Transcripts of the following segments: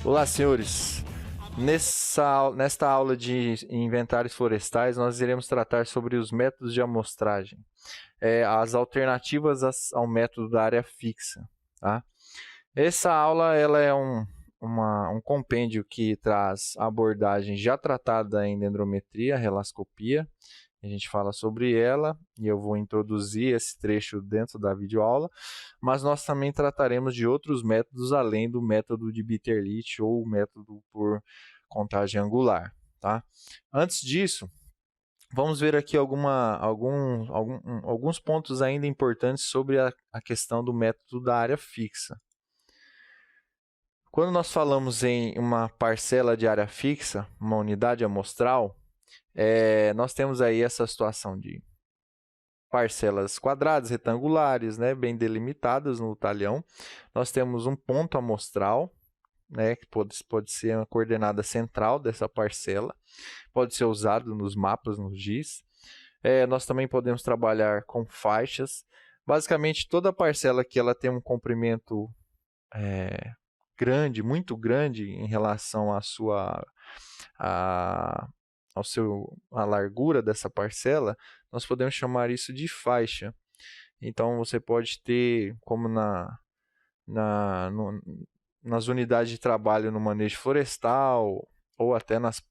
Olá, senhores. Nesta aula de inventários florestais, nós iremos tratar sobre os métodos de amostragem, as alternativas ao método da área fixa. Tá? Essa aula ela é um compêndio que traz a abordagem já tratada em dendrometria, relascopia. A gente fala sobre ela e eu vou introduzir esse trecho dentro da videoaula, mas nós também trataremos de outros métodos além do método de Bitterlich ou o método por contagem angular. Tá? Antes disso, vamos ver aqui alguns pontos ainda importantes sobre a questão do método da área fixa. Quando nós falamos em uma parcela de área fixa, uma unidade amostral, nós temos aí essa situação de parcelas quadradas, retangulares, né, bem delimitadas no talhão. Nós temos um ponto amostral, né, que pode ser uma coordenada central dessa parcela, pode ser usado nos mapas, no GIS. Nós também podemos trabalhar com faixas. Basicamente, toda parcela que ela tem um comprimento grande, muito grande em relação à largura dessa parcela, nós podemos chamar isso de faixa. Então, você pode ter, como nas unidades de trabalho no manejo florestal, ou até nas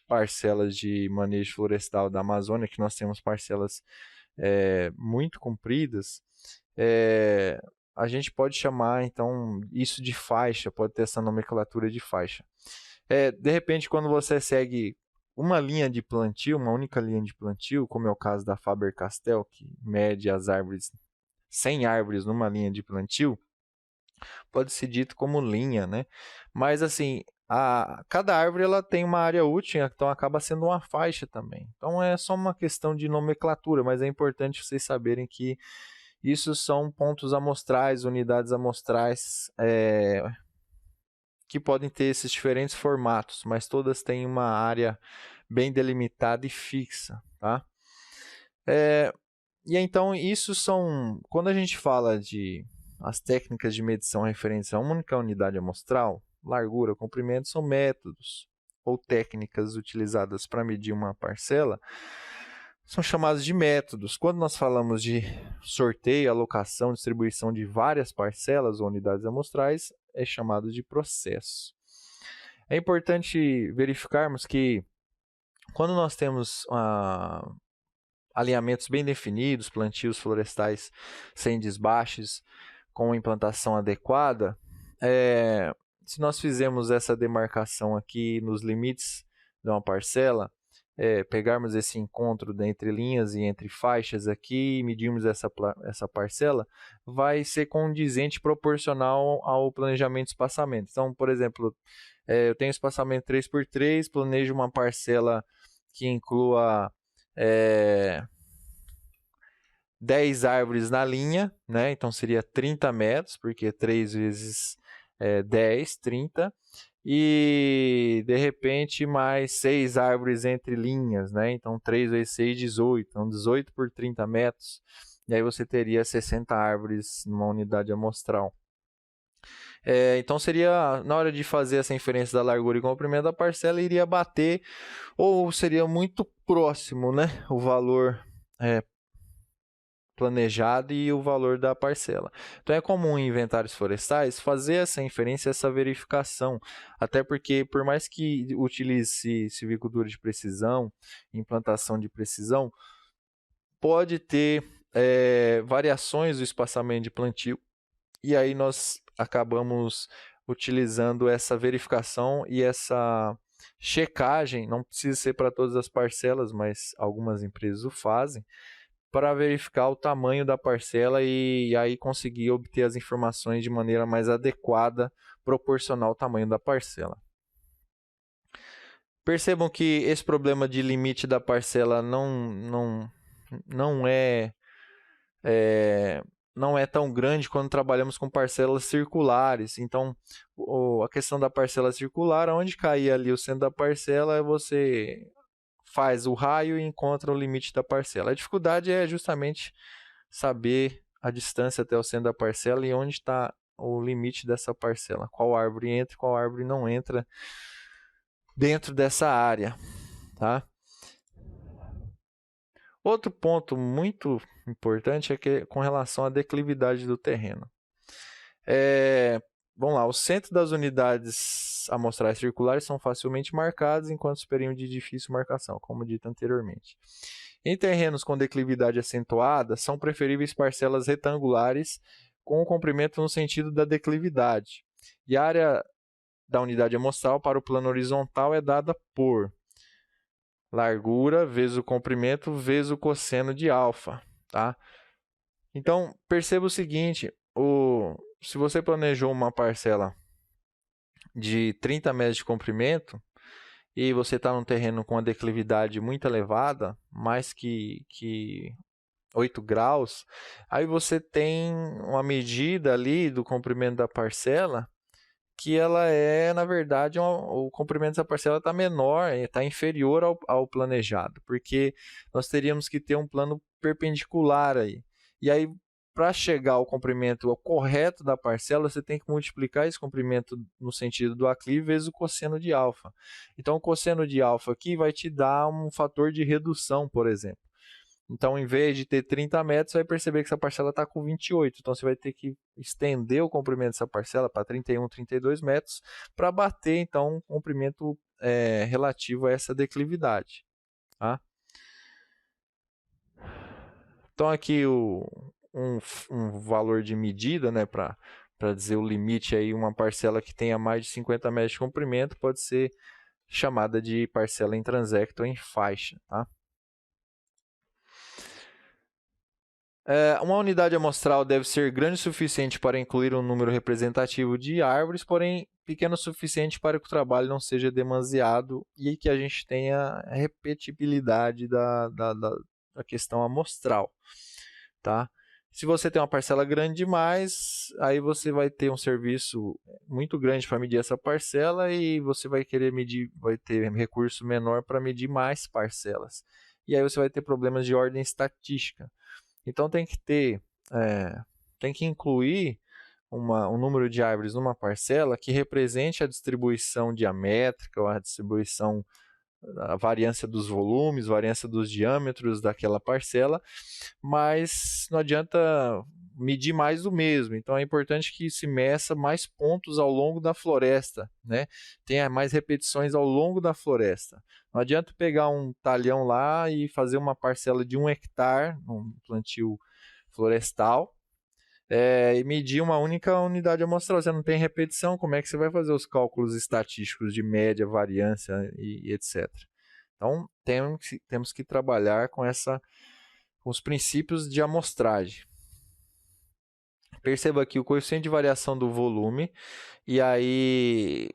parcelas de manejo florestal da Amazônia, que nós temos parcelas muito compridas, a gente pode chamar, então, isso de faixa, pode ter essa nomenclatura de faixa. De repente, quando você segue uma linha de plantio, uma única linha de plantio, como é o caso da Faber-Castell, que mede as árvores, 100 árvores numa linha de plantio, pode ser dito como linha, né? Mas, assim, cada árvore ela tem uma área útil, então acaba sendo uma faixa também. Então, é só uma questão de nomenclatura, mas é importante vocês saberem que isso são pontos amostrais, unidades amostrais, que podem ter esses diferentes formatos, mas todas têm uma área bem delimitada e fixa. Tá? E então, quando a gente fala de as técnicas de medição referentes a uma única unidade amostral, largura, comprimento, são métodos ou técnicas utilizadas para medir uma parcela, são chamados de métodos. Quando nós falamos de sorteio, alocação, distribuição de várias parcelas ou unidades amostrais, é chamado de processo. É importante verificarmos que quando nós temos alinhamentos bem definidos, plantios florestais sem desbaches, com implantação adequada, se nós fizermos essa demarcação aqui nos limites de uma parcela, pegarmos esse encontro entre linhas e entre faixas aqui e medirmos essa parcela, vai ser condizente proporcional ao planejamento de espaçamento. Então, por exemplo, eu tenho espaçamento 3x3, planejo uma parcela que inclua 10 árvores na linha, né? Então seria 30 metros, porque 3 vezes 10, 30. E, de repente, mais 6 árvores entre linhas, né? Então, 3 vezes 6, 18. Então, 18 por 30 metros. E aí você teria 60 árvores numa unidade amostral. Então, seria, na hora de fazer essa inferência da largura e comprimento da parcela, iria bater, ou seria muito próximo, né? O valor planejado e o valor da parcela. Então, é comum em inventários florestais fazer essa inferência, essa verificação, até porque, por mais que utilize silvicultura de precisão, implantação de precisão, pode ter variações do espaçamento de plantio, e aí nós acabamos utilizando essa verificação e essa checagem, não precisa ser para todas as parcelas, mas algumas empresas o fazem, para verificar o tamanho da parcela e aí conseguir obter as informações de maneira mais adequada, proporcional ao tamanho da parcela. Percebam que esse problema de limite da parcela não é tão grande quando trabalhamos com parcelas circulares. Então, a questão da parcela circular, onde cair ali o centro da parcela, você faz o raio e encontra o limite da parcela. A dificuldade é justamente saber a distância até o centro da parcela e onde está o limite dessa parcela, qual árvore entra e qual árvore não entra dentro dessa área, tá? Outro ponto muito importante é que com relação à declividade do terreno. Vamos lá, o centro das unidades amostrais circulares são facilmente marcados, enquanto os perímetros de difícil marcação, como dito anteriormente. Em terrenos com declividade acentuada, são preferíveis parcelas retangulares com o comprimento no sentido da declividade. E a área da unidade amostral para o plano horizontal é dada por largura vezes o comprimento vezes o cosseno de alfa, tá? Então, perceba o seguinte, se você planejou uma parcela de 30 metros de comprimento e você está num terreno com uma declividade muito elevada, mais que 8 graus, aí você tem uma medida ali do comprimento da parcela que ela na verdade, o comprimento dessa parcela está menor, está inferior ao planejado, porque nós teríamos que ter um plano perpendicular aí. E aí, para chegar ao comprimento correto da parcela, você tem que multiplicar esse comprimento no sentido do aclive vezes o cosseno de alfa. Então, o cosseno de alfa aqui vai te dar um fator de redução, por exemplo. Então, em vez de ter 30 metros, você vai perceber que essa parcela está com 28. Então, você vai ter que estender o comprimento dessa parcela para 31, 32 metros para bater, então, um comprimento relativo a essa declividade. Tá? Então, aqui um valor de medida, né, para dizer o limite, aí, uma parcela que tenha mais de 50 metros de comprimento pode ser chamada de parcela em transecto ou em faixa. Tá? Uma unidade amostral deve ser grande o suficiente para incluir um número representativo de árvores, porém pequeno o suficiente para que o trabalho não seja demasiado e que a gente tenha repetibilidade da questão amostral. Tá? Se você tem uma parcela grande demais, aí você vai ter um serviço muito grande para medir essa parcela e você vai querer medir, vai ter recurso menor para medir mais parcelas. E aí você vai ter problemas de ordem estatística. Então tem que incluir um número de árvores numa parcela que represente a distribuição diamétrica, ou a variância dos volumes, variância dos diâmetros daquela parcela, mas não adianta medir mais do mesmo. Então é importante que se meça mais pontos ao longo da floresta, né? Tenha mais repetições ao longo da floresta. Não adianta pegar um talhão lá e fazer uma parcela de 1 hectare, um plantio florestal, e medir uma única unidade amostral. Você não tem repetição, como é que você vai fazer os cálculos estatísticos de média, variância e etc. Então, temos que trabalhar com os princípios de amostragem. Perceba aqui o coeficiente de variação do volume, e aí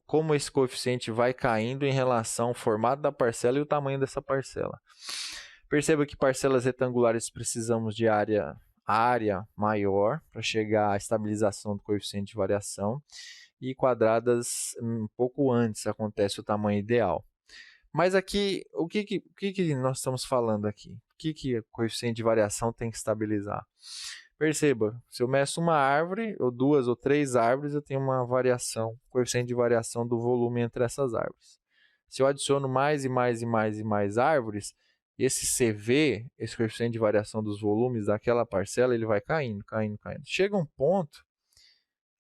como esse coeficiente vai caindo em relação ao formato da parcela e o tamanho dessa parcela. Perceba que parcelas retangulares precisamos de área maior para chegar à estabilização do coeficiente de variação, e quadradas um pouco antes acontece o tamanho ideal. Mas aqui, o que nós estamos falando aqui? O que o coeficiente de variação tem que estabilizar? Perceba, se eu meço uma árvore, ou 2 ou 3 árvores, eu tenho uma variação, coeficiente de variação do volume entre essas árvores. Se eu adiciono mais e mais e mais e mais árvores, esse CV, esse coeficiente de variação dos volumes daquela parcela, ele vai caindo, caindo, caindo. Chega um ponto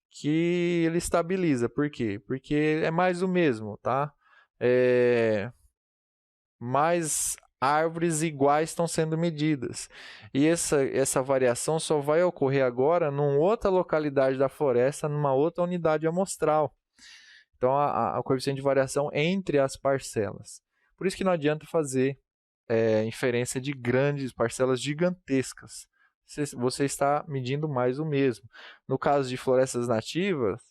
que ele estabiliza. Por quê? Porque é mais o mesmo, tá? Mais árvores iguais estão sendo medidas. E essa variação só vai ocorrer agora numa outra localidade da floresta, numa outra unidade amostral. Então, a coeficiente de variação entre as parcelas. Por isso que não adianta fazer inferência de grandes parcelas gigantescas. Você está medindo mais o mesmo. No caso de florestas nativas,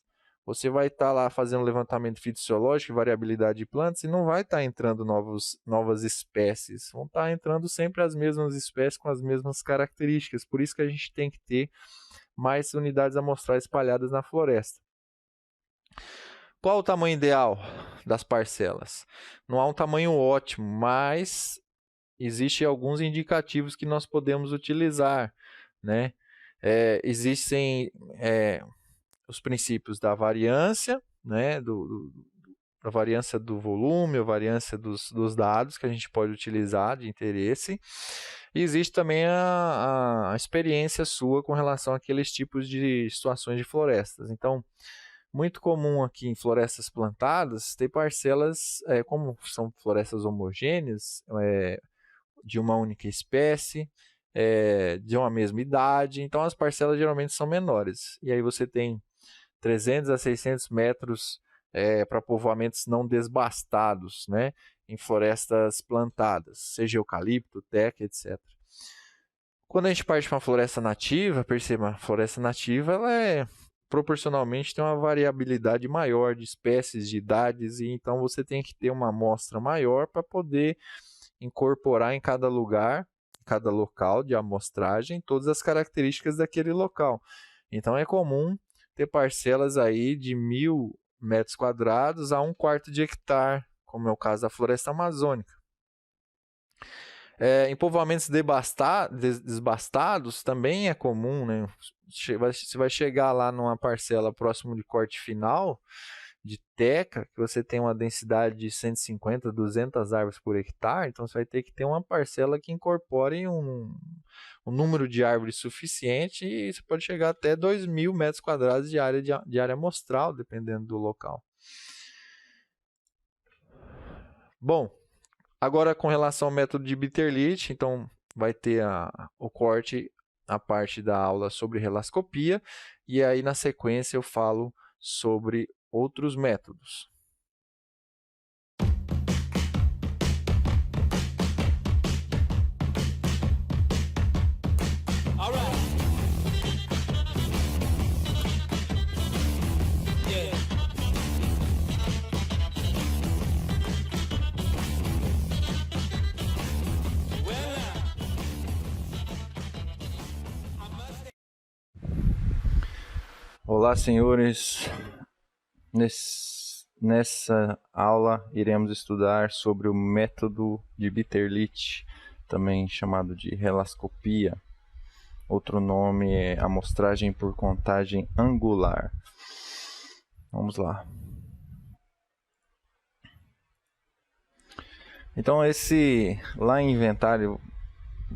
você vai estar lá fazendo levantamento fisiológico e variabilidade de plantas e não vai estar entrando novas espécies. Vão estar entrando sempre as mesmas espécies com as mesmas características. Por isso que a gente tem que ter mais unidades amostrais espalhadas na floresta. Qual o tamanho ideal das parcelas? Não há um tamanho ótimo, mas existem alguns indicativos que nós podemos utilizar, né? Existem os princípios da variância, né, a variância do volume, a variância dos dados que a gente pode utilizar de interesse. E existe também a experiência sua com relação àqueles tipos de situações de florestas. Então, muito comum aqui em florestas plantadas ter parcelas, como são florestas homogêneas, de uma única espécie, de uma mesma idade, então as parcelas geralmente são menores. E aí você tem 300 a 600 metros para povoamentos não desbastados, né, em florestas plantadas, seja eucalipto, teca, etc. Quando a gente parte para uma floresta nativa, perceba, a floresta nativa ela proporcionalmente tem uma variabilidade maior de espécies, de idades, e então você tem que ter uma amostra maior para poder incorporar em cada lugar, em cada local de amostragem, todas as características daquele local. Então é comum ter parcelas aí de 1.000 metros quadrados a 1/4 de hectare, como é o caso da floresta amazônica. Em povoamentos desbastados também é comum, né? Você vai chegar lá numa parcela próximo de corte final, de teca, que você tem uma densidade de 150, 200 árvores por hectare, então você vai ter que ter uma parcela que incorpore um número de árvores suficiente e você pode chegar até 2.000 metros quadrados de área amostral, dependendo do local. Bom, agora com relação ao método de Bitterlich, então vai ter o corte, a parte da aula sobre relascopia, e aí na sequência eu falo sobre outros métodos. Olá, senhores. Nessa aula iremos estudar sobre o método de Bitterlich, também chamado de relascopia. Outro nome é amostragem por contagem angular. Vamos lá. Então, lá em inventário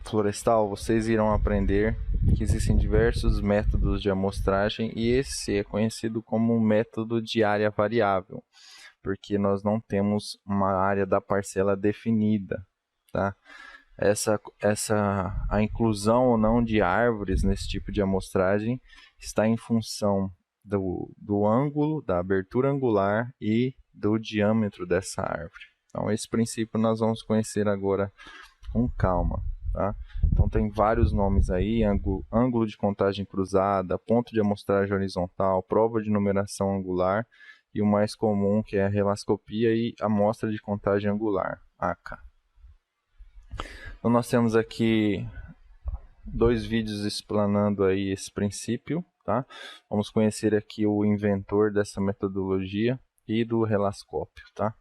florestal, vocês irão aprender que existem diversos métodos de amostragem e esse é conhecido como um método de área variável, porque nós não temos uma área da parcela definida, tá? A inclusão ou não de árvores nesse tipo de amostragem está em função do ângulo, da abertura angular e do diâmetro dessa árvore. Então, esse princípio nós vamos conhecer agora com calma. Tá? Então tem vários nomes aí, ângulo de contagem cruzada, ponto de amostragem horizontal, prova de numeração angular e o mais comum que é a relascopia e amostra de contagem angular, ACA. Então nós temos aqui 2 vídeos explanando aí esse princípio, tá? Vamos conhecer aqui o inventor dessa metodologia e do relascópio, tá?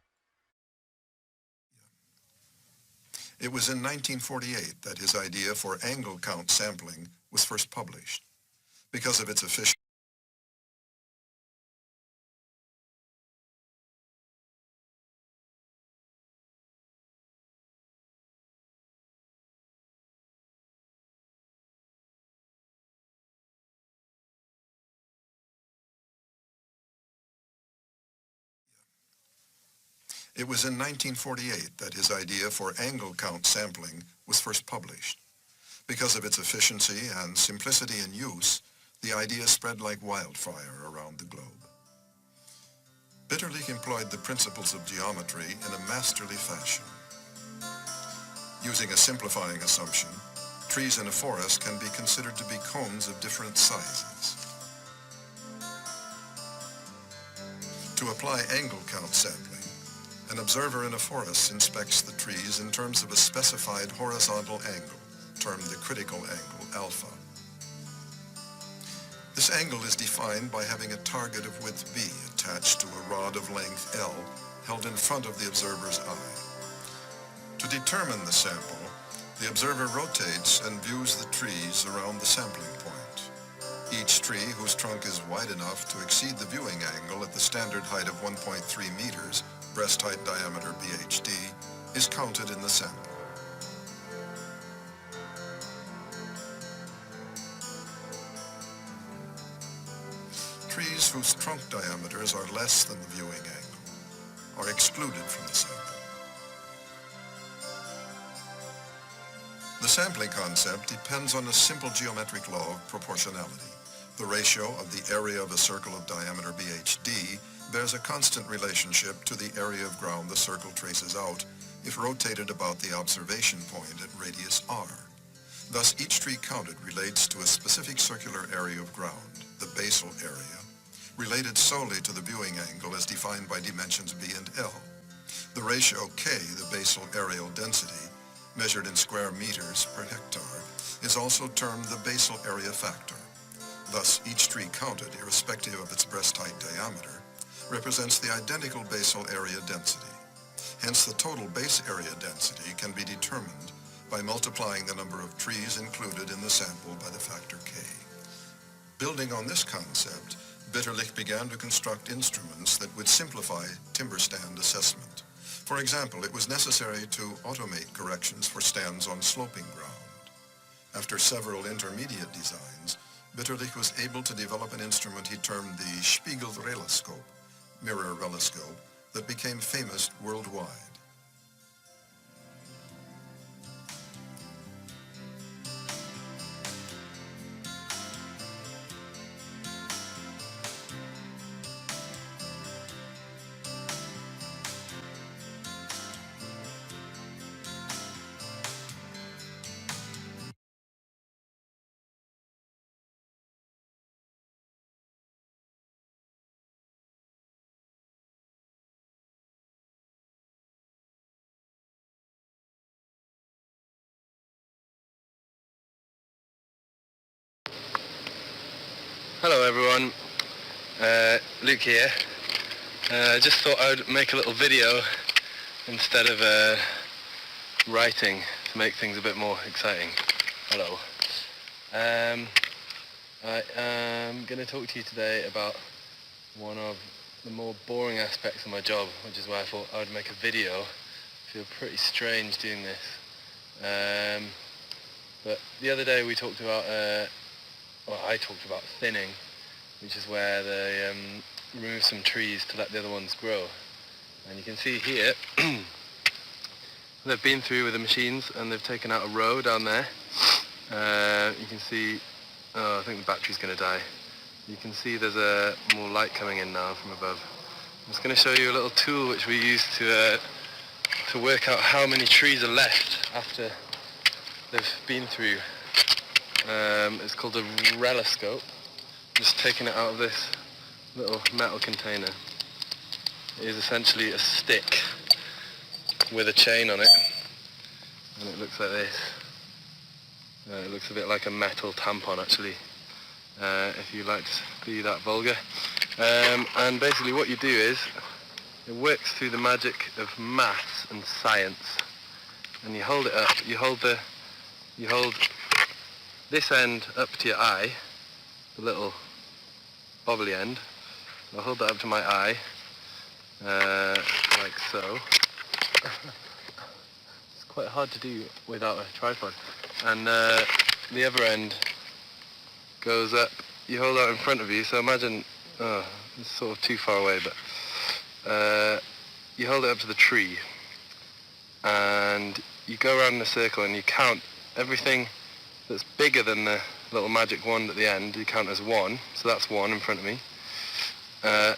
It was in 1948 that his idea for angle count sampling was first published. Because of its efficiency, It was in 1948 that his idea for angle count sampling was first published. Because of its efficiency and simplicity in use, the idea spread like wildfire around the globe. Bitterlich employed the principles of geometry in a masterly fashion. Using a simplifying assumption, trees in a forest can be considered to be cones of different sizes. To apply angle count sampling, an observer in a forest inspects the trees in terms of a specified horizontal angle, termed the critical angle, alpha. This angle is defined by having a target of width b attached to a rod of length L held in front of the observer's eye. To determine the sample, the observer rotates and views the trees around the sampling point. Each tree whose trunk is wide enough to exceed the viewing angle at the standard height of 1.3 meters, breast height diameter BHD, is counted in the sample. Trees whose trunk diameters are less than the viewing angle are excluded from the sample. The sampling concept depends on a simple geometric law of proportionality. The ratio of the area of a circle of diameter BHD bears a constant relationship to the area of ground the circle traces out if rotated about the observation point at radius r. Thus, each tree counted relates to a specific circular area of ground, the basal area, related solely to the viewing angle as defined by dimensions b and l. The ratio k, the basal areal density, measured in square meters per hectare, is also termed the basal area factor. Thus, each tree counted, irrespective of its breast height diameter, represents the identical basal area density. Hence, the total base area density can be determined by multiplying the number of trees included in the sample by the factor k. Building on this concept, Bitterlich began to construct instruments that would simplify timber stand assessment. For example, it was necessary to automate corrections for stands on sloping ground. After several intermediate designs, Bitterlich was able to develop an instrument he termed the Spiegelreloscope, mirror reloscope, that became famous worldwide. Hello everyone, Luke here. I just thought I would make a little video instead of writing to make things a bit more exciting. Hello. I am going to talk to you today about one of the more boring aspects of my job, which is why I thought I would make a video. I feel pretty strange doing this. But the other day we talked about I talked about thinning, which is where they remove some trees to let the other ones grow. And you can see here, they've been through with the machines and they've taken out a row down there. You can see, I think the battery's going to die. You can see there's more light coming in now from above. I'm just going to show you a little tool which we use to work out how many trees are left after they've been through. It's called a reloscope. Just taking it out of this little metal container. It is essentially a stick with a chain on it, and it looks like this. It looks a bit like a metal tampon actually, if you like to be that vulgar. And basically what you do is, it works through the magic of maths and science, and you hold it up. You hold this end up to your eye, the little bobbly end. I'll hold that up to my eye, like so. It's quite hard to do without a tripod. And the other end goes up, you hold that in front of you, so imagine, it's sort of too far away, but you hold it up to the tree, and you go around in a circle and you count everything that's bigger than the little magic wand at the end, you count as one, so that's one in front of me.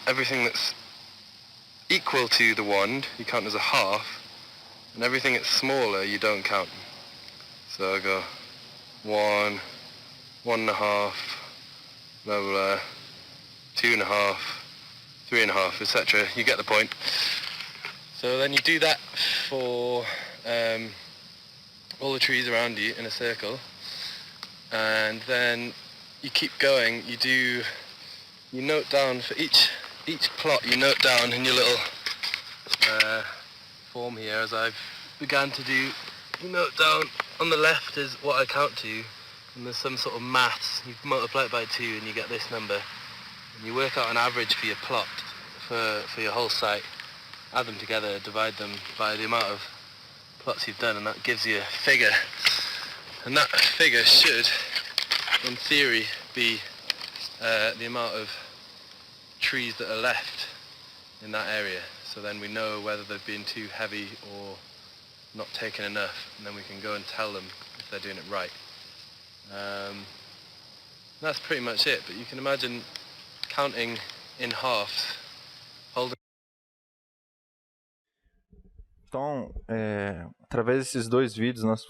Everything that's equal to the wand, you count as a half, and everything that's smaller, you don't count. So I go 1, 1.5, blah, blah, blah, 2.5, 3.5, etc. You get the point. So then you do that for all the trees around you in a circle. And then you keep going. You note down for each plot. You note down in your little form here, as I've began to do. You note down on the left is what I count to, and there's some sort of maths. You multiply it by 2 and you get this number. And you work out an average for your plot for your whole site. Add them together, divide them by the amount of plots you've done, and that gives you a figure. And that figure should, in theory, be the amount of trees that are left in that area. So then we know whether they've been too heavy or not taken enough, and then we can go and tell them if they're doing it right. That's pretty much it, but you can imagine counting in halves, holding. Então, através desses dois vídeos nós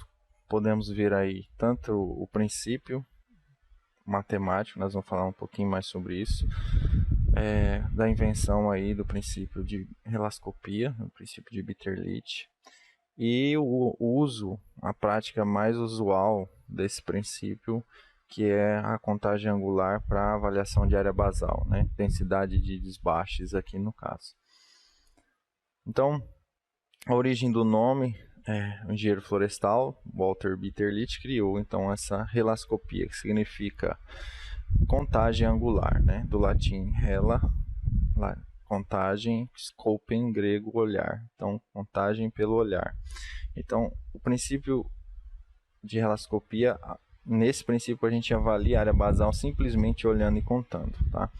podemos ver aí tanto o princípio matemático, nós vamos falar um pouquinho mais sobre isso, da invenção aí do princípio de relascopia, o princípio de Bitterlich, e o uso, a prática mais usual desse princípio, que é a contagem angular para avaliação de área basal, né? Densidade de desbastes aqui no caso. Então, a origem do nome, o engenheiro florestal Walter Bitterlich criou então essa relascopia, que significa contagem angular, né? Do latim rela, contagem, scopen em grego, olhar. Então, contagem pelo olhar. Então, o princípio de relascopia, nesse princípio a gente avalia a área basal simplesmente olhando e contando, tá?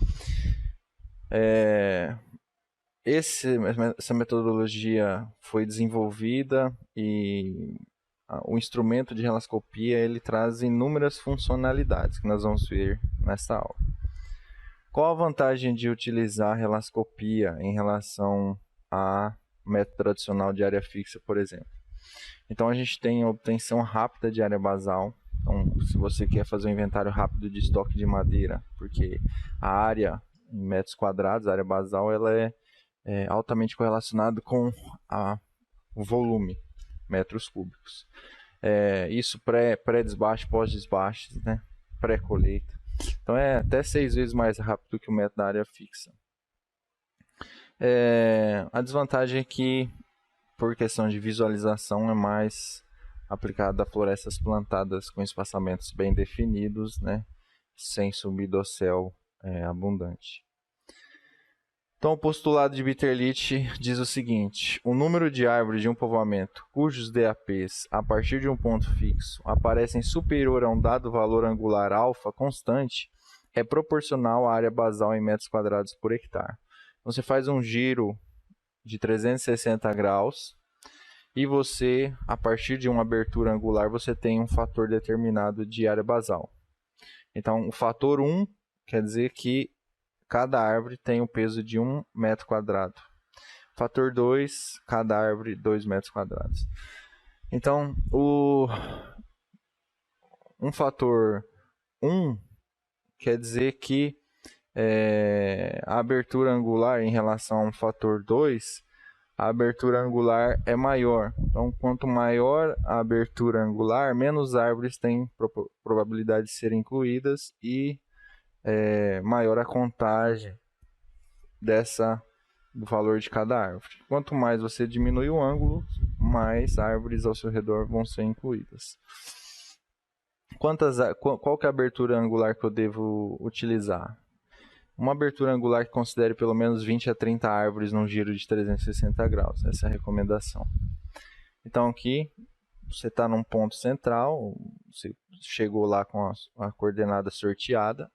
Essa metodologia foi desenvolvida e o instrumento de relascopia ele traz inúmeras funcionalidades que nós vamos ver nesta aula. Qual a vantagem de utilizar a relascopia em relação a método tradicional de área fixa, por exemplo? Então a gente tem a obtenção rápida de área basal. Então, se você quer fazer um inventário rápido de estoque de madeira, porque a área em metros quadrados, a área basal, ela é altamente correlacionada com o volume, metros cúbicos. Isso pré-desbaste, pós-desbaste, né? Pré-colheita. Então é até 6 vezes mais rápido que o método da área fixa. A desvantagem é que, por questão de visualização, é mais aplicada a florestas plantadas com espaçamentos bem definidos, né? Sem subdossel abundante. Então, o postulado de Bitterlich diz o seguinte: o número de árvores de um povoamento cujos DAPs, a partir de um ponto fixo, aparecem superior a um dado valor angular alfa constante, é proporcional à área basal em metros quadrados por hectare. Então, você faz um giro de 360 graus e você, a partir de uma abertura angular, você tem um fator determinado de área basal. Então, o fator 1 quer dizer que cada árvore tem o peso de 1 metro quadrado. Fator 2, cada árvore 2 metros quadrados. Então, um fator 1 quer dizer que a abertura angular em relação a um fator 2, a abertura angular é maior. Então, quanto maior a abertura angular, menos árvores têm probabilidade de serem incluídas e maior a contagem do valor de cada árvore. Quanto mais você diminui o ângulo, mais árvores ao seu redor vão ser incluídas. Qual que é a abertura angular que eu devo utilizar? Uma abertura angular que considere pelo menos 20 a 30 árvores num giro de 360 graus. Essa é a recomendação. Então aqui você está num ponto central, você chegou lá com a coordenada sorteada,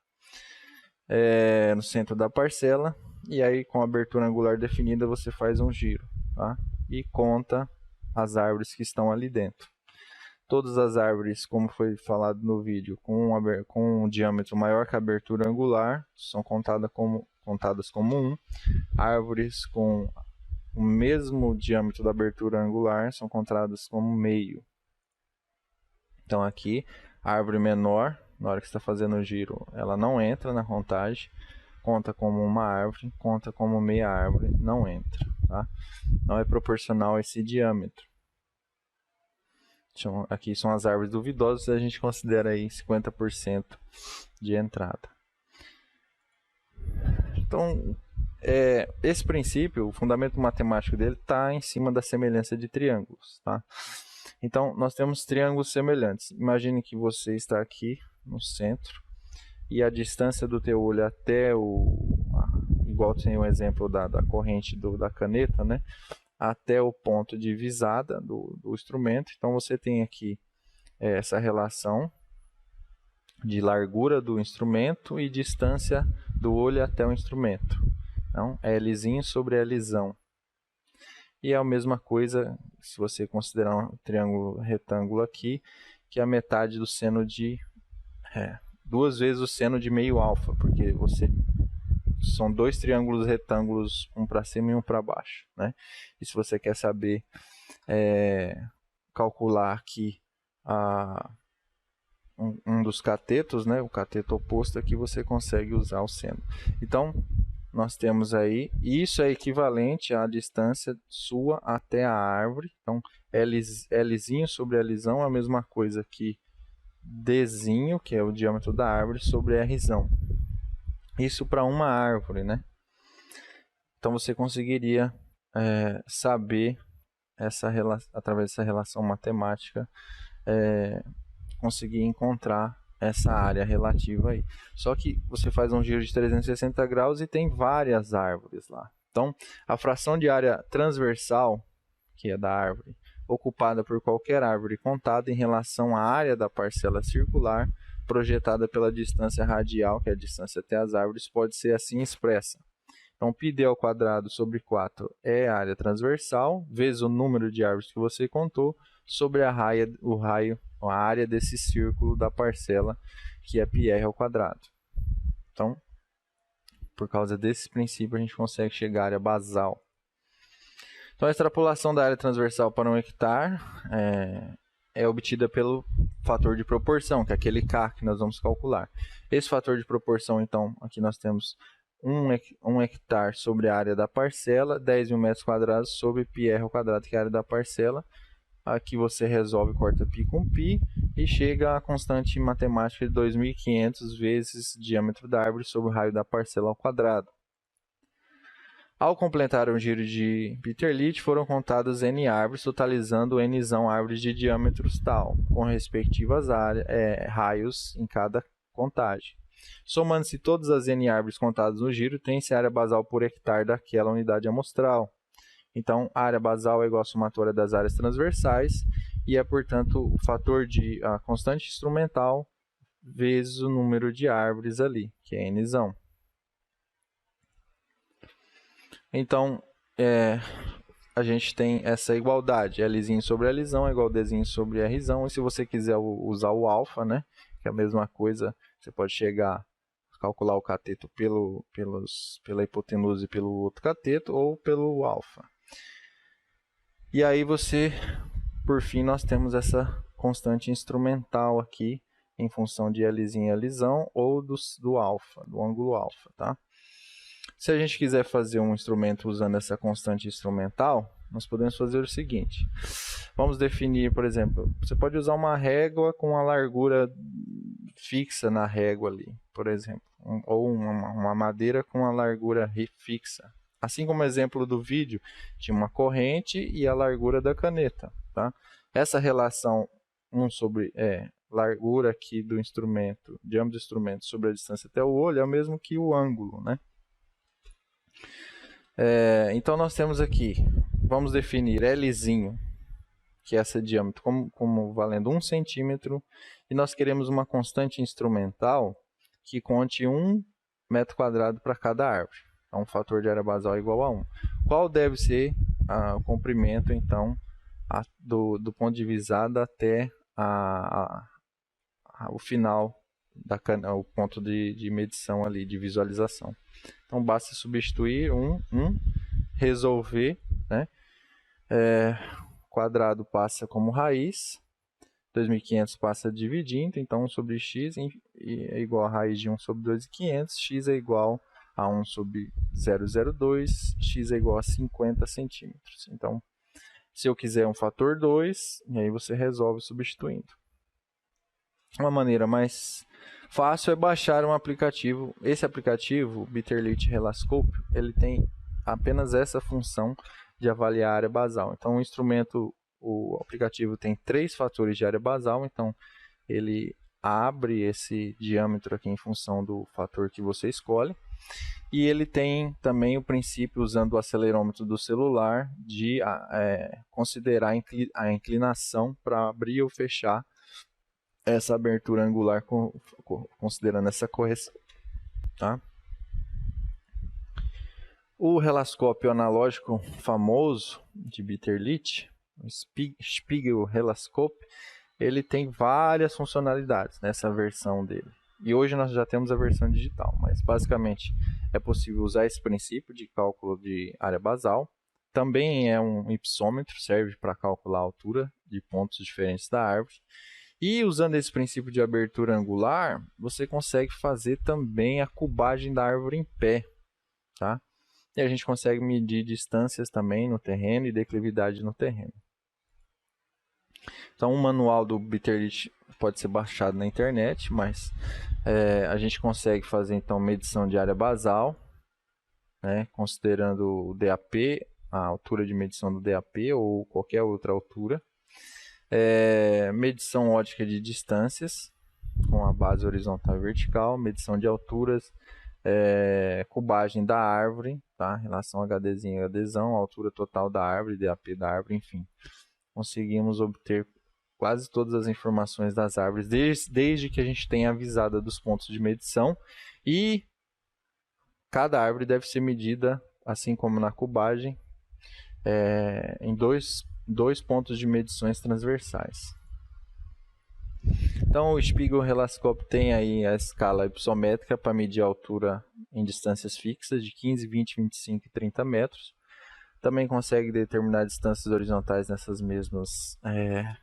no centro da parcela, e aí com a abertura angular definida você faz um giro, tá? E conta as árvores que estão ali dentro. Todas as árvores, como foi falado no vídeo, com um diâmetro maior que a abertura angular, são contadas como 1. Árvores com o mesmo diâmetro da abertura angular são contadas como meio. Então aqui, a árvore menor, na hora que você está fazendo o giro, ela não entra na contagem, conta como uma árvore, conta como meia árvore, não entra, tá? Não é proporcional a esse diâmetro. Então, aqui são as árvores duvidosas, a gente considera aí 50% de entrada. Então, esse princípio, o fundamento matemático dele está em cima da semelhança de triângulos, tá? Então, nós temos triângulos semelhantes. Imagine que você está aqui no centro e a distância do teu olho até igual tem o exemplo da corrente da caneta, né? Até o ponto de visada do instrumento. Então, você tem aqui essa relação de largura do instrumento e distância do olho até o instrumento. Então, Lzinho sobre Lzão. E é a mesma coisa se você considerar um triângulo retângulo aqui, que é a metade do seno de... 2 vezes o seno de meio alfa, porque são 2 triângulos retângulos, um para cima e um para baixo, né? E se você quer saber calcular aqui um dos catetos, né? O cateto oposto aqui, você consegue usar o seno. Então, nós temos aí, isso é equivalente à distância sua até a árvore. Então, Lzinho sobre Lzão é a mesma coisa que Dzinho, que é o diâmetro da árvore, sobre Rzão. Isso para uma árvore, né? Então, você conseguiria saber, através dessa relação matemática, conseguir encontrar essa área relativa aí. Só que você faz um giro de 360 graus e tem várias árvores lá. Então, a fração de área transversal, que é da árvore, ocupada por qualquer árvore contada em relação à área da parcela circular, projetada pela distância radial, que é a distância até as árvores, pode ser assim expressa. Então, πd ao quadrado sobre 4 é a área transversal, vezes o número de árvores que você contou, sobre a área desse círculo da parcela, que é πr ao quadrado. Então, por causa desse princípio, a gente consegue chegar à área basal. Então, a extrapolação da área transversal para 1 hectare é obtida pelo fator de proporção, que é aquele K que nós vamos calcular. Esse fator de proporção, então, aqui nós temos 1 hectare sobre a área da parcela, 10.000 metros quadrados sobre πr ao quadrado, que é a área da parcela. Aqui você resolve, corta π com π e chega à constante matemática de 2.500 vezes diâmetro da árvore sobre o raio da parcela ao quadrado. Ao completar um giro de Peter Litt, foram contadas N árvores, totalizando Nzão árvores de diâmetros tal, com respectivas raios em cada contagem. Somando-se todas as N árvores contadas no giro, tem-se a área basal por hectare daquela unidade amostral. Então, a área basal é igual à somatória das áreas transversais e é, portanto, o fator de a constante instrumental vezes o número de árvores ali, que é Nzão. Então, a gente tem essa igualdade, Lzinho sobre Lzão é igual a Dzinho sobre Rzão. E se você quiser usar o alfa, né, que é a mesma coisa, você pode chegar a calcular o cateto pela hipotenusa e pelo outro cateto ou pelo alfa. E aí por fim, nós temos essa constante instrumental aqui, em função de Lzinho e Lzão, ou do alfa, do ângulo alfa, tá? Se a gente quiser fazer um instrumento usando essa constante instrumental, nós podemos fazer o seguinte. Vamos definir, por exemplo, você pode usar uma régua com a largura fixa na régua ali, por exemplo, ou uma madeira com a largura fixa. Assim como o exemplo do vídeo, tinha uma corrente e a largura da caneta, tá? Essa relação 1 sobre largura aqui do instrumento, diâmetro do instrumento sobre a distância até o olho, é o mesmo que o ângulo, né? Então nós temos aqui, vamos definir Lzinho, que é esse diâmetro, como valendo 1 centímetro, e nós queremos uma constante instrumental que conte 1 metro quadrado para cada árvore. Então, o fator de área basal é igual a 1. Qual deve ser o comprimento, então, do ponto de visada até o final, o ponto de medição ali, de visualização. Então, basta substituir resolver, né? Quadrado passa como raiz, 2.500 passa dividindo, então 1 sobre x é igual a raiz de 1 sobre 2.500, x é igual a 1 sobre 0,02, x é igual a 50 centímetros. Então, se eu quiser um fator 2, e aí você resolve substituindo. Uma maneira mais fácil é baixar um aplicativo. Esse aplicativo, o Peter Litt Relascope, ele tem apenas essa função de avaliar a área basal. Então, o instrumento o aplicativo tem 3 fatores de área basal, então ele abre esse diâmetro aqui em função do fator que você escolhe. E ele tem também o princípio, usando o acelerômetro do celular, de considerar a inclinação para abrir ou fechar essa abertura angular, considerando essa correção. Tá? O relascópio analógico famoso de Bitterlit, o Spiegel Relascope, ele tem várias funcionalidades nessa versão dele. E hoje nós já temos a versão digital, mas basicamente é possível usar esse princípio de cálculo de área basal. Também é um hipsômetro, serve para calcular a altura de pontos diferentes da árvore. E usando esse princípio de abertura angular, você consegue fazer também a cubagem da árvore em pé. Tá? E a gente consegue medir distâncias também no terreno e declividade no terreno. Então o manual do Bitterlit pode ser baixado na internet, mas a gente consegue fazer então medição de área basal, né, considerando o DAP, a altura de medição do DAP ou qualquer outra altura. Medição ótica de distâncias com a base horizontal e vertical, medição de alturas, cubagem da árvore, tá? Relação HDzinho e HDzão, altura total da árvore, DAP da árvore, enfim. Conseguimos obter quase todas as informações das árvores, desde que a gente tenha avisada dos pontos de medição, e cada árvore deve ser medida, assim como na cubagem, em dois pontos de medições transversais. Então o Spiegel Relascope tem aí a escala hipsométrica para medir a altura em distâncias fixas de 15, 20, 25 e 30 metros. Também consegue determinar distâncias horizontais nessas mesmas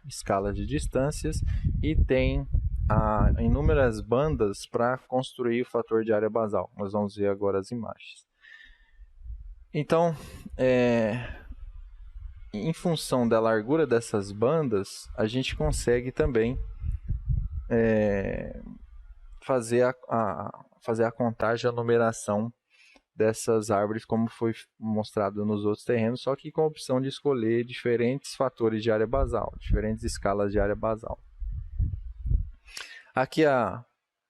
escalas de distâncias, e tem inúmeras bandas para construir o fator de área basal. Nós vamos ver agora as imagens. Então, em função da largura dessas bandas, a gente consegue também fazer a contagem, a numeração dessas árvores, como foi mostrado nos outros terrenos, só que com a opção de escolher diferentes fatores de área basal, diferentes escalas de área basal. Aqui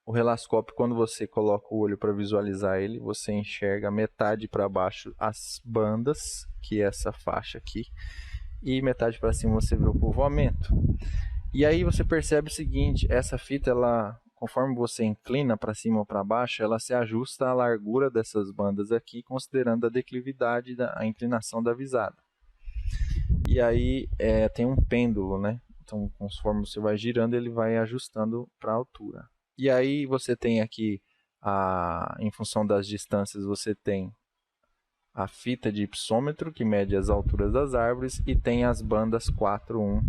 o relascópio, quando você coloca o olho para visualizar ele, você enxerga metade para baixo as bandas, que é essa faixa aqui, e metade para cima você vê o povoamento. E aí você percebe o seguinte, essa fita, conforme você inclina para cima ou para baixo, ela se ajusta à largura dessas bandas aqui, considerando a declividade, a inclinação da visada. E aí tem um pêndulo, né? Então, conforme você vai girando, ele vai ajustando para a altura. E aí você tem aqui, em função das distâncias, você tem a fita de hipsômetro, que mede as alturas das árvores, e tem as bandas 4, 1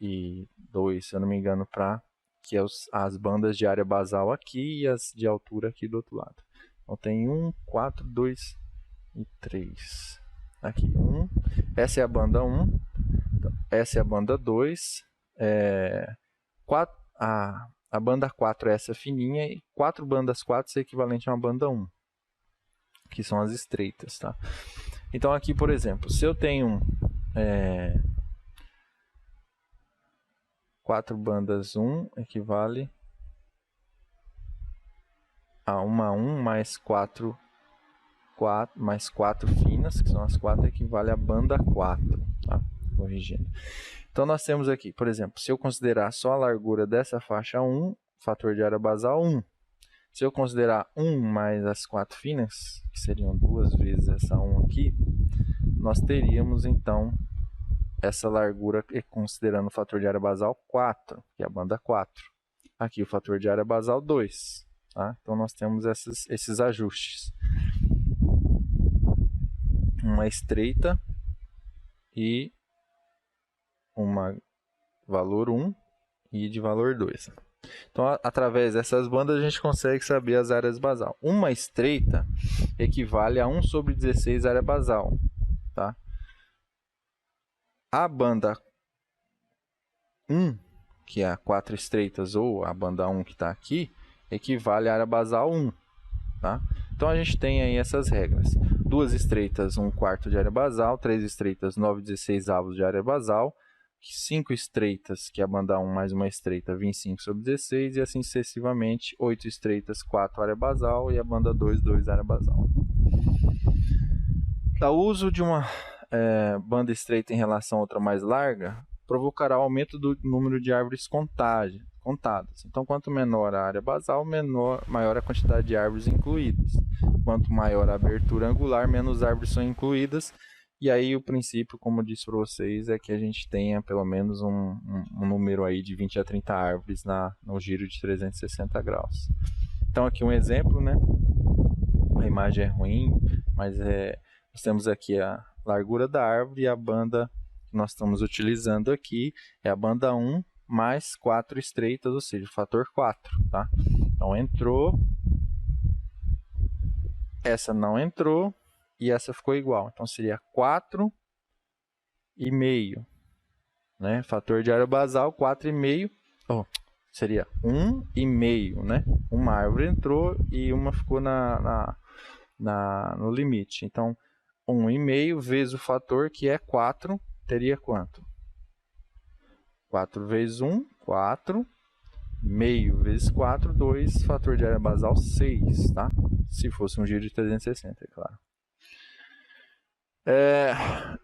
e 2, se eu não me engano, que é as bandas de área basal aqui e as de altura aqui do outro lado. Então tem 1, 4, 2 e 3. Aqui 1, essa é a banda 1, essa é a banda 2, a banda 4 é essa fininha, e 4 bandas 4 é equivalente a uma banda 1, que são as estreitas, tá? Então aqui, por exemplo, se eu tenho 4 bandas 1 equivale a uma 1 mais 4 finas, que são as 4, equivale a banda 4, tá? Corrigindo. Então nós temos aqui, por exemplo, se eu considerar só a largura dessa faixa 1, fator de área basal 1. Se eu considerar 1 mais as 4 finas, que seriam 2 vezes essa 1 aqui, nós teríamos então essa largura, considerando o fator de área basal 4, que é a banda 4. Aqui o fator de área basal 2. Tá? Então nós temos esses ajustes. Uma estreita e uma valor 1 e de valor 2. Então, através dessas bandas, a gente consegue saber as áreas basal. Uma estreita equivale a 1 sobre 16 área basal. Tá? A banda 1, que é a 4 estreitas, ou a banda 1 que está aqui, equivale à área basal 1. Tá? Então, a gente tem aí essas regras. 2 estreitas, 1/4 de área basal. 3 estreitas, 9/16 de área basal. 5 estreitas, que é a banda 1 mais uma estreita, 25 sobre 16, e assim sucessivamente, 8 estreitas, 4 área basal, e a banda 2, 2 área basal. O uso de uma banda estreita em relação a outra mais larga provocará aumento do número de árvores contadas. Então, quanto menor a área basal, maior a quantidade de árvores incluídas. Quanto maior a abertura angular, menos árvores são incluídas. E aí o princípio, como eu disse para vocês, é que a gente tenha pelo menos um número aí de 20 a 30 árvores no giro de 360 graus. Então aqui um exemplo, né? A imagem é ruim, mas nós temos aqui a largura da árvore, e a banda que nós estamos utilizando aqui é a banda 1 mais 4 estreitas, ou seja, o fator 4, tá? Então entrou, essa não entrou e essa ficou igual. Então seria 4,5, né? Fator de área basal 4,5, seria 1,5, né? Uma árvore entrou e uma ficou no limite. Então 1,5 vezes o fator, que é 4, teria quanto? 4 vezes 1, 4. Meio vezes 4, 2. Fator de área basal, 6, tá? Se fosse um giro de 360, é claro.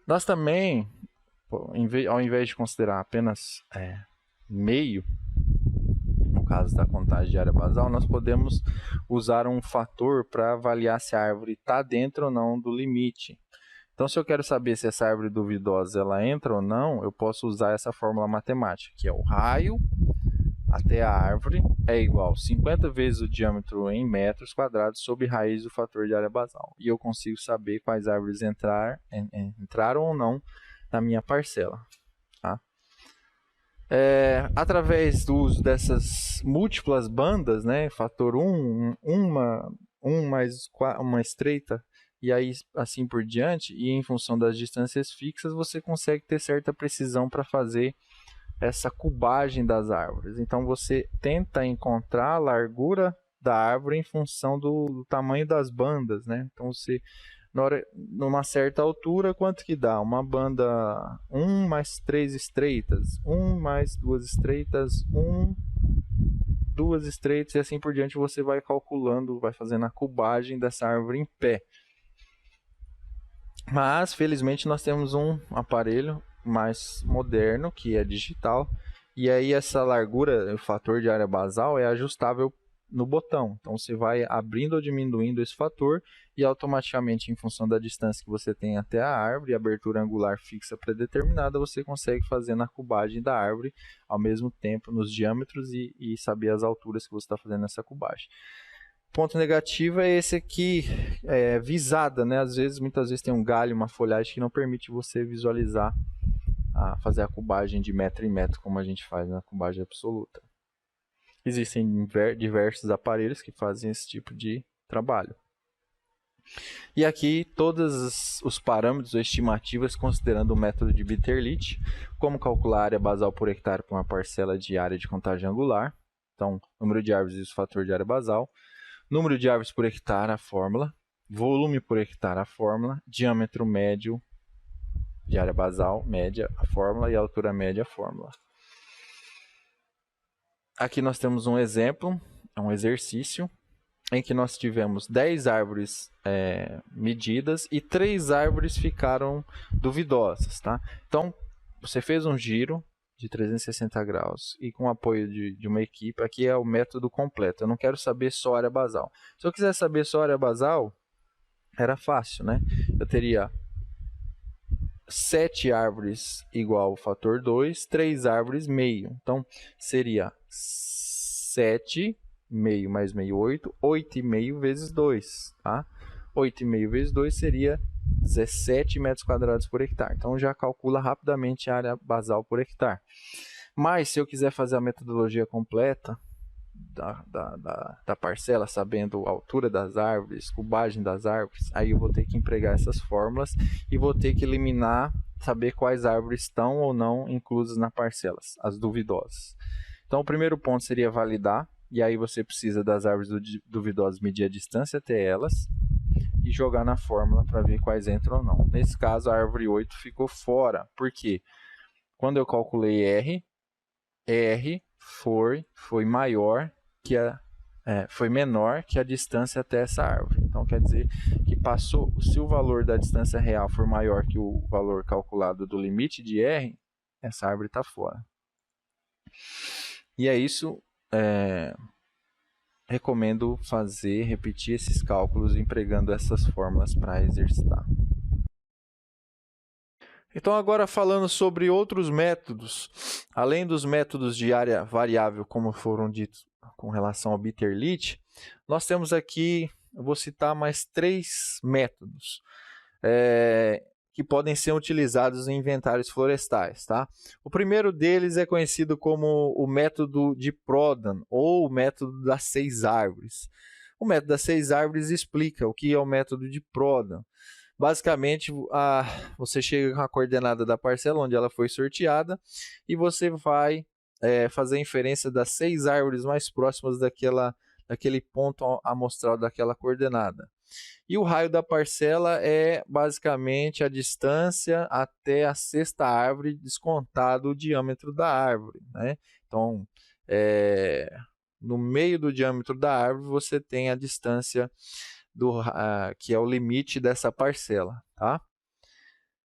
Nós também, ao invés de considerar apenas meio, no caso da contagem de área basal, nós podemos usar um fator para avaliar se a árvore está dentro ou não do limite. Então, se eu quero saber se essa árvore duvidosa ela entra ou não, eu posso usar essa fórmula matemática, que é o raio até a árvore é igual a 50 vezes o diâmetro em metros quadrados sobre raiz do fator de área basal. E eu consigo saber quais árvores entraram ou não na minha parcela. Tá? Através do uso dessas múltiplas bandas, né, fator 1, 1 mais uma estreita, e aí assim por diante, e em função das distâncias fixas, você consegue ter certa precisão para fazer essa cubagem das árvores. Então você tenta encontrar a largura da árvore em função do tamanho das bandas, né? Então você, numa certa altura, quanto que dá? Uma banda 1 mais 3 estreitas, 1 mais 2 estreitas, 1, 2 estreitas, e assim por diante você vai calculando, vai fazendo a cubagem dessa árvore em pé. Mas, felizmente, nós temos um aparelho mais moderno, que é digital, e aí essa largura, o fator de área basal, é ajustável no botão. Então você vai abrindo ou diminuindo esse fator, e automaticamente, em função da distância que você tem até a árvore, a abertura angular fixa predeterminada, você consegue fazer na cubagem da árvore, ao mesmo tempo nos diâmetros, e saber as alturas que você está fazendo nessa cubagem. Ponto negativo é esse aqui, visada, né? Muitas vezes tem um galho, uma folhagem que não permite você visualizar, fazer a cubagem de metro em metro, como a gente faz na cubagem absoluta. Existem diversos aparelhos que fazem esse tipo de trabalho. E aqui todos os parâmetros ou estimativas considerando o método de Bitterlich, como calcular a área basal por hectare para uma parcela de área de contagem angular. Então, número de árvores e o fator de área basal. Número de árvores por hectare, a fórmula. Volume por hectare, a fórmula. Diâmetro médio de área basal, média, a fórmula. E altura média, a fórmula. Aqui nós temos um exemplo, um exercício, em que nós tivemos 10 árvores medidas e 3 árvores ficaram duvidosas. Tá? Então, você fez um giro de 360 graus e com o apoio de uma equipe. Aqui é o método completo. Eu não quero saber só área basal. Se eu quiser saber só área basal, era fácil, né? Eu teria 7 árvores igual ao fator 2, 3 árvores meio. Então, seria 7 meio mais meio, 8, 8,5 vezes 2, tá? 8,5 vezes 2 seria 17 metros quadrados por hectare. Então, já calcula rapidamente a área basal por hectare. Mas, se eu quiser fazer a metodologia completa da parcela, sabendo a altura das árvores, cubagem das árvores, aí eu vou ter que empregar essas fórmulas e vou ter que eliminar, saber quais árvores estão ou não inclusas na parcela, as duvidosas. Então, o primeiro ponto seria validar, e aí você precisa das árvores duvidosas medir a distância até elas e jogar na fórmula para ver quais entram ou não. Nesse caso, a árvore 8 ficou fora. Por quê? quando eu calculei R foi maior que foi menor que a distância até essa árvore. Então quer dizer que se o valor da distância real for maior que o valor calculado do limite de R, essa árvore está fora. E é isso. Recomendo repetir esses cálculos empregando essas fórmulas para exercitar. Então, agora falando sobre outros métodos, além dos métodos de área variável, como foram ditos com relação ao Bitterlit, nós temos aqui, eu vou citar mais 3 métodos que podem ser utilizados em inventários florestais. Tá? O primeiro deles é conhecido como o método de Prodan, ou o método das 6 árvores. O método das 6 árvores explica o que é o método de Prodan. Basicamente, você chega com a coordenada da parcela onde ela foi sorteada e você vai fazer a inferência das 6 árvores mais próximas daquele ponto amostral daquela coordenada. E o raio da parcela é basicamente a distância até a 6ª árvore descontado o diâmetro da árvore. Né? Então, no meio do diâmetro da árvore você tem a distância que é o limite dessa parcela. Tá?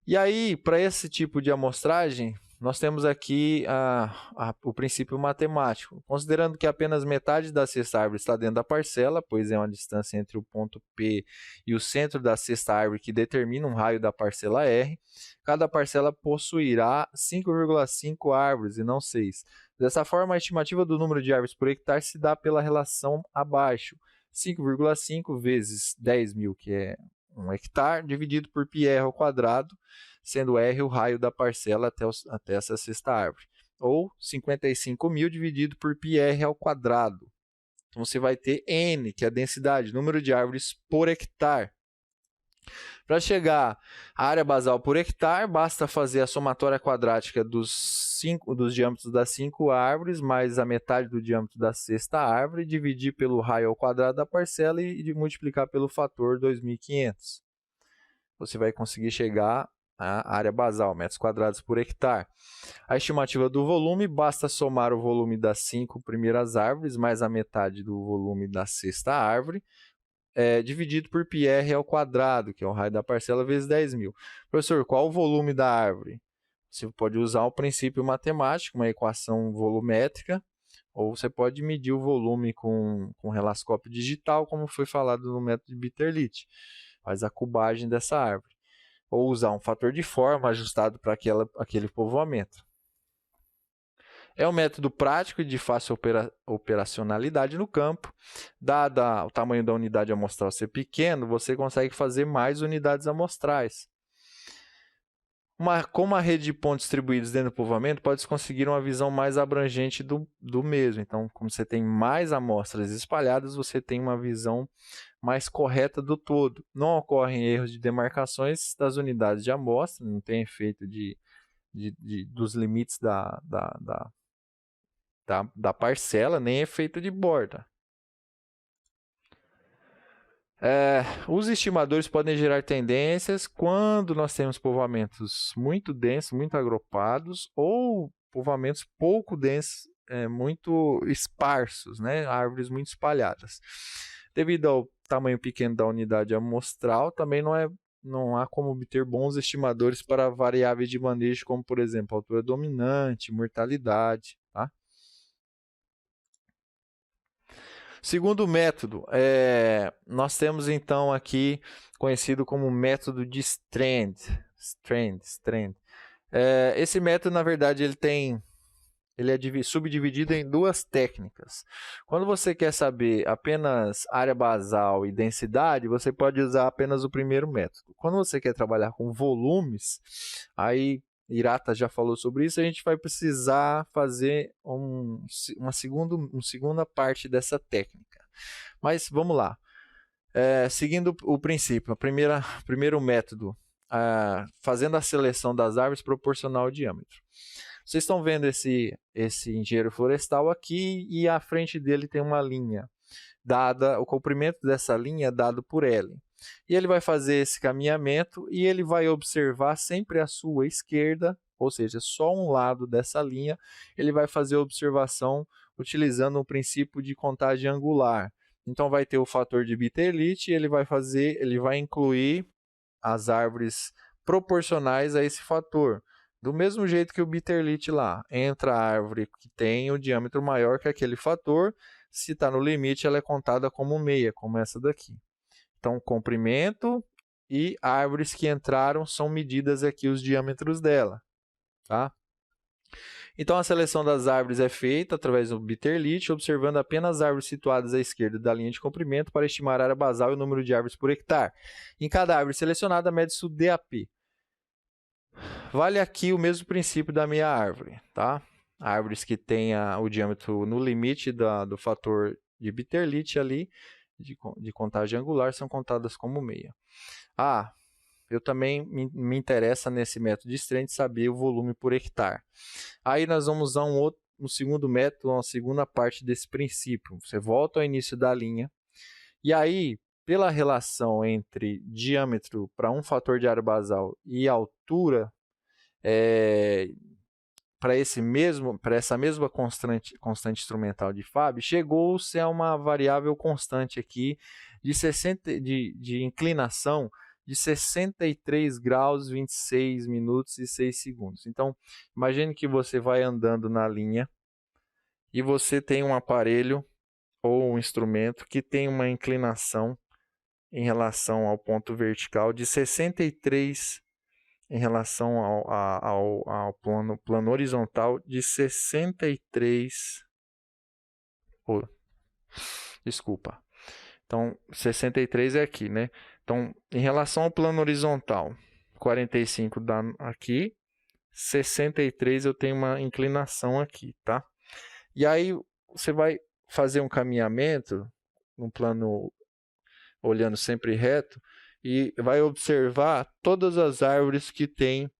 E aí, para esse tipo de amostragem, nós temos aqui o princípio matemático. Considerando que apenas metade da 6ª árvore está dentro da parcela, pois é uma distância entre o ponto P e o centro da 6ª árvore que determina um raio da parcela R, cada parcela possuirá 5,5 árvores e não 6. Dessa forma, a estimativa do número de árvores por hectare se dá pela relação abaixo. 5,5 vezes 10.000, que é 1 hectare, dividido por πr ao quadrado, sendo R o raio da parcela até essa 6ª árvore. Ou 55.000 dividido por πr ao quadrado. Então, você vai ter N, que é a densidade, número de árvores por hectare. Para chegar à área basal por hectare, basta fazer a somatória quadrática dos diâmetros das 5 árvores, mais a metade do diâmetro da 6ª árvore, dividir pelo raio ao quadrado da parcela e multiplicar pelo fator 2.500. Você vai conseguir chegar à área basal, metros quadrados por hectare. A estimativa do volume, basta somar o volume das 5 primeiras árvores, mais a metade do volume da 6ª árvore, dividido por πr ao quadrado, que é o raio da parcela, vezes 10.000. Professor, qual o volume da árvore? Você pode usar o princípio matemático, uma equação volumétrica, ou você pode medir o volume com relascópio digital, como foi falado no método de Bitterlit. Faz a cubagem dessa árvore. Ou usar um fator de forma ajustado para aquele povoamento. É um método prático e de fácil operacionalidade no campo. Dado o tamanho da unidade amostral ser pequeno, você consegue fazer mais unidades amostrais. Com uma rede de pontos distribuídos dentro do povoamento, pode-se conseguir uma visão mais abrangente do mesmo. Então, como você tem mais amostras espalhadas, você tem uma visão mais correta do todo. Não ocorrem erros de demarcações das unidades de amostra, não tem efeito dos limites da parcela, nem efeito de borda. Os estimadores podem gerar tendências quando nós temos povoamentos muito densos, muito agrupados, ou povoamentos pouco densos, muito esparsos, né? Árvores muito espalhadas. Devido ao tamanho pequeno da unidade amostral, também não há como obter bons estimadores para variáveis de manejo, como, por exemplo, altura dominante, mortalidade. Tá? Segundo método, nós temos então aqui conhecido como método de Strand. Esse método, na verdade, ele é subdividido em 2 técnicas. Quando você quer saber apenas área basal e densidade, você pode usar apenas o primeiro método. Quando você quer trabalhar com volumes, aí Hirata já falou sobre isso, a gente vai precisar fazer uma segunda parte dessa técnica. Mas vamos lá. Seguindo o princípio, primeiro método, fazendo a seleção das árvores proporcional ao diâmetro. Vocês estão vendo esse engenheiro florestal aqui e à frente dele tem uma linha. o comprimento dessa linha é dado por L. E ele vai fazer esse caminhamento e ele vai observar sempre a sua esquerda, ou seja, só um lado dessa linha, ele vai fazer a observação utilizando o princípio de contagem angular. Então vai ter o fator de Bitterlit e ele vai incluir as árvores proporcionais a esse fator. Do mesmo jeito que o Bitterlit lá, entra a árvore que tem o diâmetro maior que aquele fator, se está no limite ela é contada como meia, como essa daqui. Então, comprimento e árvores que entraram são medidas aqui os diâmetros dela. Tá? Então, a seleção das árvores é feita através do Bitterlit, observando apenas árvores situadas à esquerda da linha de comprimento para estimar a área basal e o número de árvores por hectare. Em cada árvore selecionada, mede-se o DAP. Vale aqui o mesmo princípio da meia árvore. Tá? Árvores que tenham o diâmetro no limite do fator de Bitterlit ali, de contagem angular, são contadas como meia. Eu também me interessa nesse método de Strand saber o volume por hectare. Aí nós vamos usar um segundo método, uma segunda parte desse princípio. Você volta ao início da linha e aí, pela relação entre diâmetro para um fator de área basal e altura, para essa mesma constante instrumental de Fabio, chegou-se a uma variável constante aqui de inclinação de 63 graus, 26 minutos e 6 segundos. Então, imagine que você vai andando na linha e você tem um aparelho ou um instrumento que tem uma inclinação em relação ao ponto vertical de 63 em relação ao plano horizontal de 63. Desculpa. Então, 63 é aqui, né? Então, em relação ao plano horizontal, 45 dá aqui, 63 eu tenho uma inclinação aqui, tá? E aí, você vai fazer um caminhamento, no plano olhando sempre reto, e vai observar todas as árvores que tem,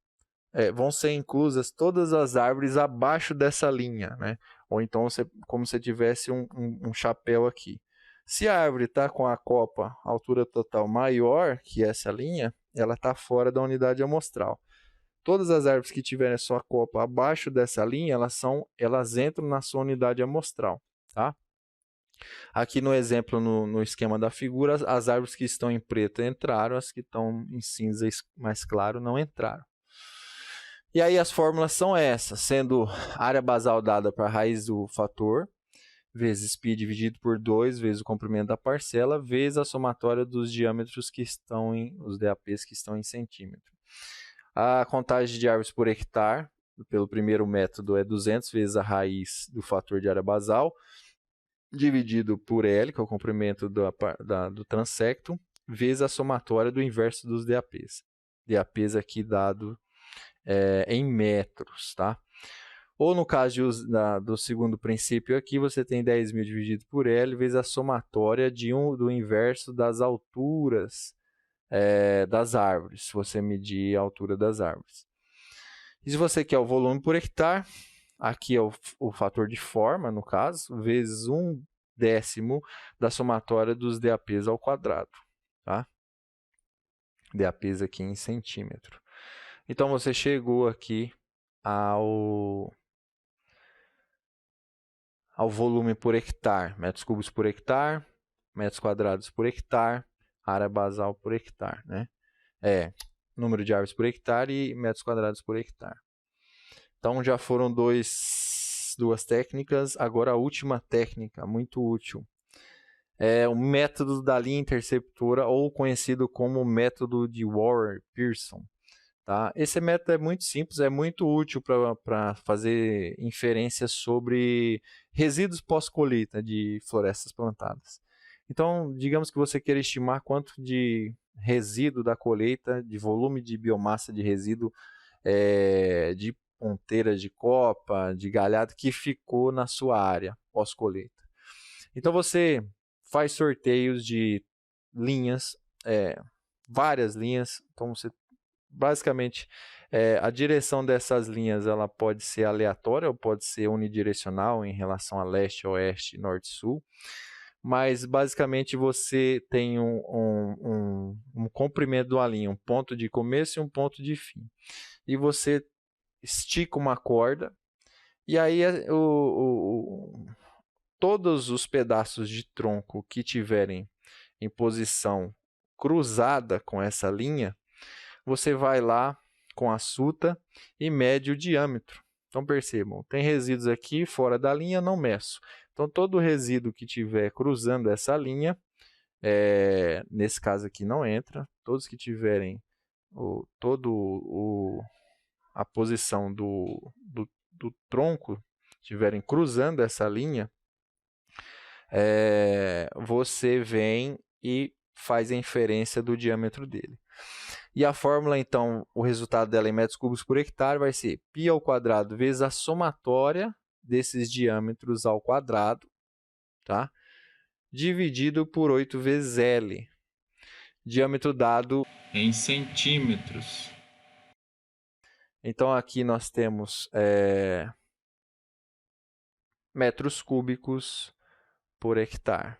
vão ser inclusas todas as árvores abaixo dessa linha, né? Ou então, como se tivesse um chapéu aqui. Se a árvore está com a copa, a altura total maior que essa linha, ela está fora da unidade amostral. Todas as árvores que tiverem a sua copa abaixo dessa linha, elas entram na sua unidade amostral. Tá? Aqui no exemplo, no esquema da figura, as árvores que estão em preto entraram, as que estão em cinza mais claro não entraram. E aí as fórmulas são essas, sendo área basal dada para a raiz do fator, vezes π dividido por 2, vezes o comprimento da parcela, vezes a somatória dos diâmetros que estão os DAPs que estão em centímetro. A contagem de árvores por hectare, pelo primeiro método, é 200 vezes a raiz do fator de área basal, dividido por L, que é o comprimento do transecto, vezes a somatória do inverso dos DAPs. DAPs aqui dado em metros, tá? Ou no caso do segundo princípio aqui, você tem 10.000 dividido por L, vezes a somatória do inverso das alturas das árvores, se você medir a altura das árvores. E se você quer o volume por hectare, aqui é o fator de forma, no caso, vezes 1/10 da somatória dos DAPs ao quadrado. Tá? DAPs aqui em centímetro. Então, você chegou aqui ao volume por hectare, metros cúbicos por hectare, metros quadrados por hectare, área basal por hectare, né? Número de árvores por hectare e metros quadrados por hectare. Então, já foram duas técnicas, agora a última técnica, muito útil. É o método da linha interceptora, ou conhecido como método de Warrer-Pearson. Tá? Esse método é muito simples, é muito útil para fazer inferências sobre resíduos pós-colheita de florestas plantadas. Então, digamos que você queira estimar quanto de resíduo da colheita, de volume de biomassa de resíduo de ponteira de copa, de galhada que ficou na sua área pós-colheita. Então, você faz sorteios de linhas, várias linhas, então você basicamente, a direção dessas linhas ela pode ser aleatória ou pode ser unidirecional em relação a leste, oeste, norte e sul. mas basicamente você tem um comprimento de uma linha, um ponto de começo e um ponto de fim. E você estica uma corda, e aí todos os pedaços de tronco que tiverem em posição cruzada com essa linha, você vai lá com a suta e mede o diâmetro. Então percebam, tem resíduos aqui fora da linha, não meço. Então todo resíduo que tiver cruzando essa linha, nesse caso aqui não entra, todos que tiverem a posição do tronco estiverem cruzando essa linha, você vem e faz a inferência do diâmetro dele. E a fórmula, então, o resultado dela em metros cúbicos por hectare vai ser π² vezes a somatória desses diâmetros ao quadrado, tá? Dividido por 8 vezes L. Diâmetro dado em centímetros. Então, aqui nós temos metros cúbicos por hectare,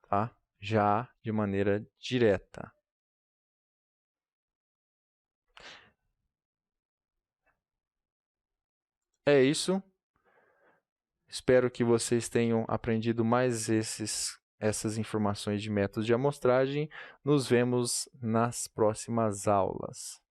tá? Já de maneira direta. É isso. Espero que vocês tenham aprendido mais essas informações de métodos de amostragem. Nos vemos nas próximas aulas.